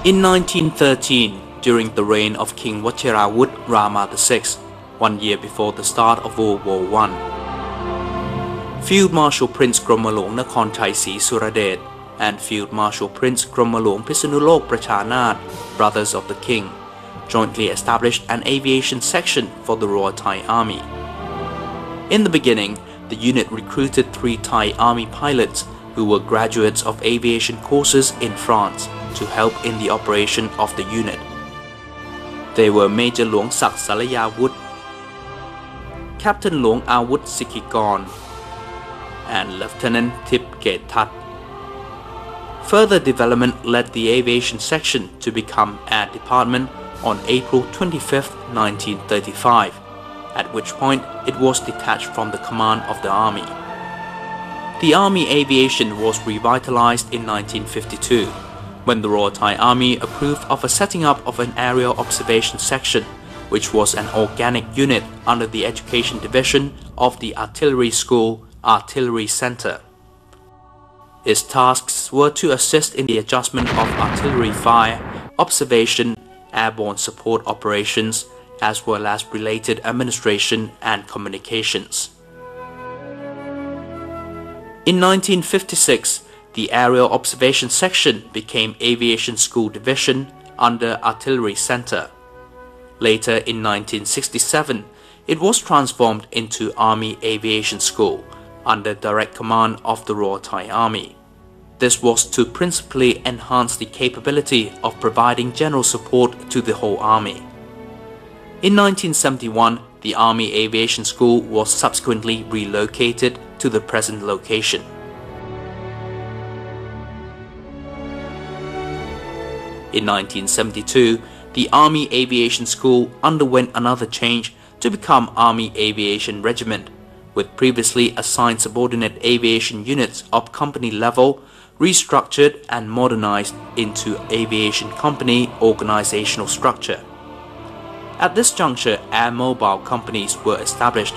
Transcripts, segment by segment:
In 1913, during the reign of King Wachirawut Rama VI, 1 year before the start of World War I, Field Marshal Prince Gromalong Nakhon Chai Suradet and Field Marshal Prince Gromalong Pisanulok Prachanat, brothers of the king, jointly established an aviation section for the Royal Thai Army. In the beginning, the unit recruited 3 Thai Army pilots who were graduates of aviation courses in France to help in the operation of the unit. They were Major Luong Sak Salayawut, Captain Luong Awut Sikikon, and Lieutenant Tip Ket Tat. Further development led the aviation section to become a department on April 25, 1935, at which point it was detached from the command of the Army. The Army aviation was revitalized in 1952, when the Royal Thai Army approved of a setting up of an aerial observation section, which was an organic unit under the Education Division of the Artillery School Artillery Center. Its tasks were to assist in the adjustment of artillery fire, observation, airborne support operations, as well as related administration and communications. In 1956, the Aerial Observation Section became Aviation School Division under Artillery Center. Later in 1967, it was transformed into Army Aviation School under direct command of the Royal Thai Army. This was to principally enhance the capability of providing general support to the whole Army. In 1971, the Army Aviation School was subsequently relocated to the present location. In 1972, the Army Aviation School underwent another change to become Army Aviation Regiment, with previously assigned subordinate aviation units of company level restructured and modernized into Aviation Company organizational structure. At this juncture, air mobile companies were established.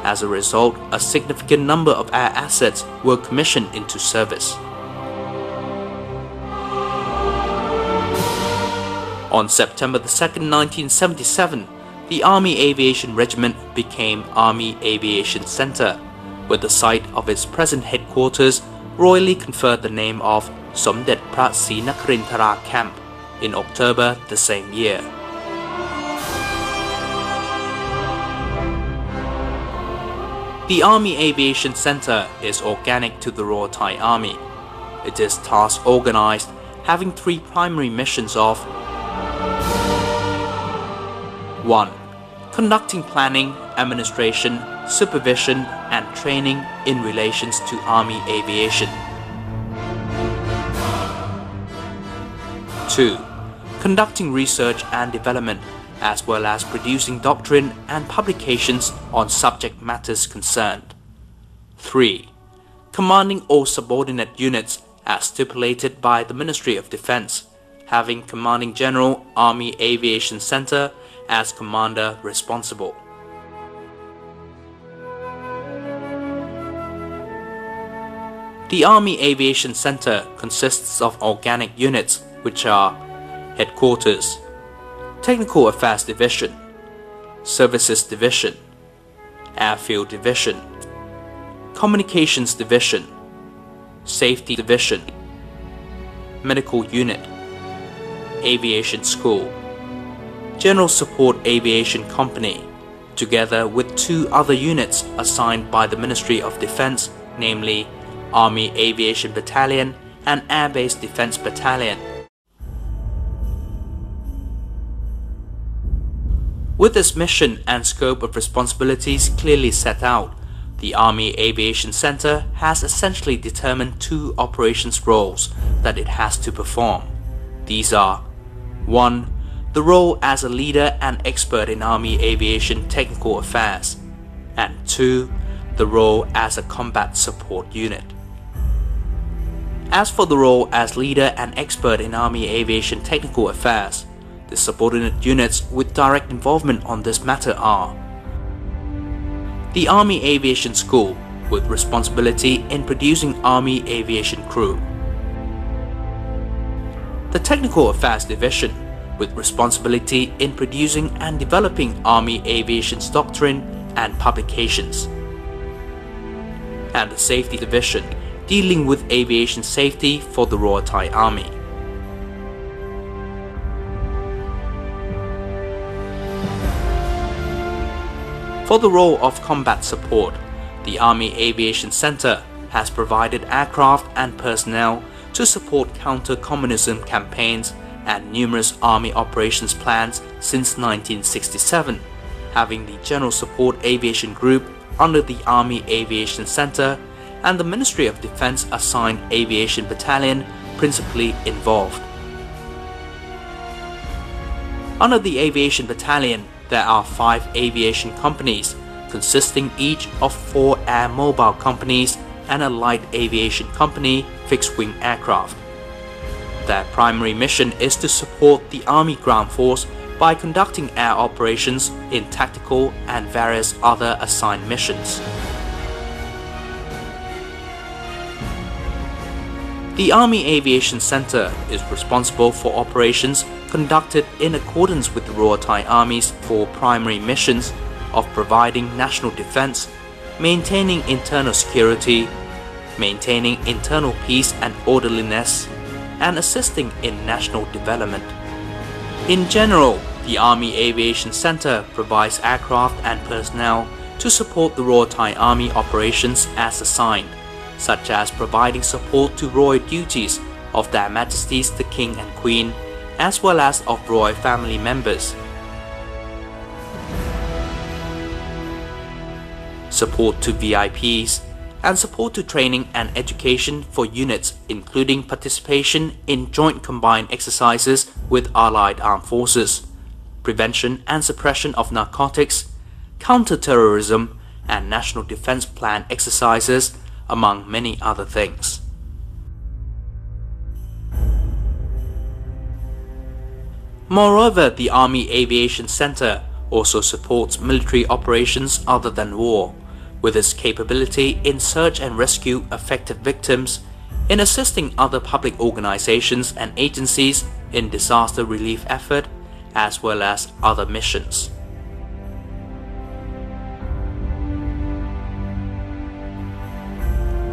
As a result, a significant number of air assets were commissioned into service. On September 2, 1977, the Army Aviation Regiment became Army Aviation Center, with the site of its present headquarters royally conferred the name of Somdet Phra Sri Nakrintara Camp in October the same year. The Army Aviation Center is organic to the Royal Thai Army. It is task organized, having 3 primary missions of 1. Conducting planning, administration, supervision, and training in relations to Army aviation. 2. Conducting research and development, as well as producing doctrine and publications on subject matters concerned. 3. Commanding all subordinate units as stipulated by the Ministry of Defense, having Commanding General Army Aviation Center as commander responsible. The Army Aviation Center consists of organic units which are Headquarters, Technical Affairs Division, Services Division, Airfield Division, Communications Division, Safety Division, Medical Unit, Aviation School, General Support Aviation Company, together with 2 other units assigned by the Ministry of Defense, namely Army Aviation Battalion and Air Base Defense Battalion. With its mission and scope of responsibilities clearly set out, the Army Aviation Center has essentially determined 2 operations roles that it has to perform. These are 1. The role as a leader and expert in Army aviation technical affairs, and 2. The role as a combat support unit. As for the role as leader and expert in Army aviation technical affairs, the subordinate units with direct involvement on this matter are the Army Aviation School, with responsibility in producing Army aviation crew; The Technical Affairs Division, with responsibility in producing and developing Army aviation's doctrine and publications. And the Safety Division, dealing with aviation safety for the Royal Thai Army. For the role of combat support, the Army Aviation Center has provided aircraft and personnel to support counter-communism campaigns and numerous Army operations plans since 1967, having the General Support Aviation Group under the Army Aviation Center and the Ministry of Defense assigned Aviation Battalion principally involved. Under the Aviation Battalion, there are 5 aviation companies, consisting each of 4 air mobile companies and a light aviation company fixed-wing aircraft. Their primary mission is to support the Army Ground Force by conducting air operations in tactical and various other assigned missions. The Army Aviation Center is responsible for operations conducted in accordance with the Royal Thai Army's 4 primary missions of providing national defense, maintaining internal security, maintaining internal peace and orderliness, and assisting in national development. In general, the Army Aviation Center provides aircraft and personnel to support the Royal Thai Army operations as assigned, such as providing support to royal duties of Their Majesties the King and Queen, as well as of royal family members. Support to VIPs, and support to training and education for units, including participation in joint combined exercises with Allied Armed Forces, prevention and suppression of narcotics, counter-terrorism, and national defense plan exercises, among many other things. Moreover, the Army Aviation Center also supports military operations other than war, with its capability in search and rescue affected victims, in assisting other public organizations and agencies in disaster relief effort, as well as other missions.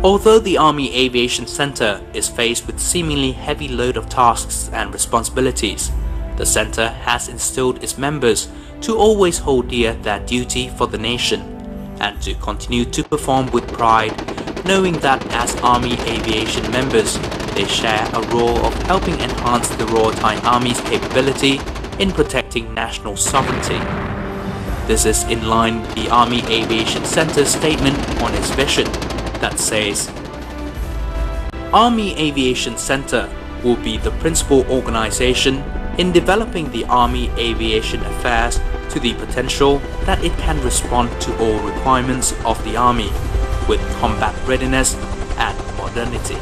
Although the Army Aviation Center is faced with seemingly heavy load of tasks and responsibilities, the center has instilled its members to always hold dear their duty for the nation and to continue to perform with pride, knowing that as Army Aviation members, they share a role of helping enhance the Royal Thai Army's capability in protecting national sovereignty. This is in line with the Army Aviation Center's statement on its vision that says, Army Aviation Center will be the principal organization in developing the Army aviation affairs to the potential that it can respond to all requirements of the Army with combat readiness and modernity.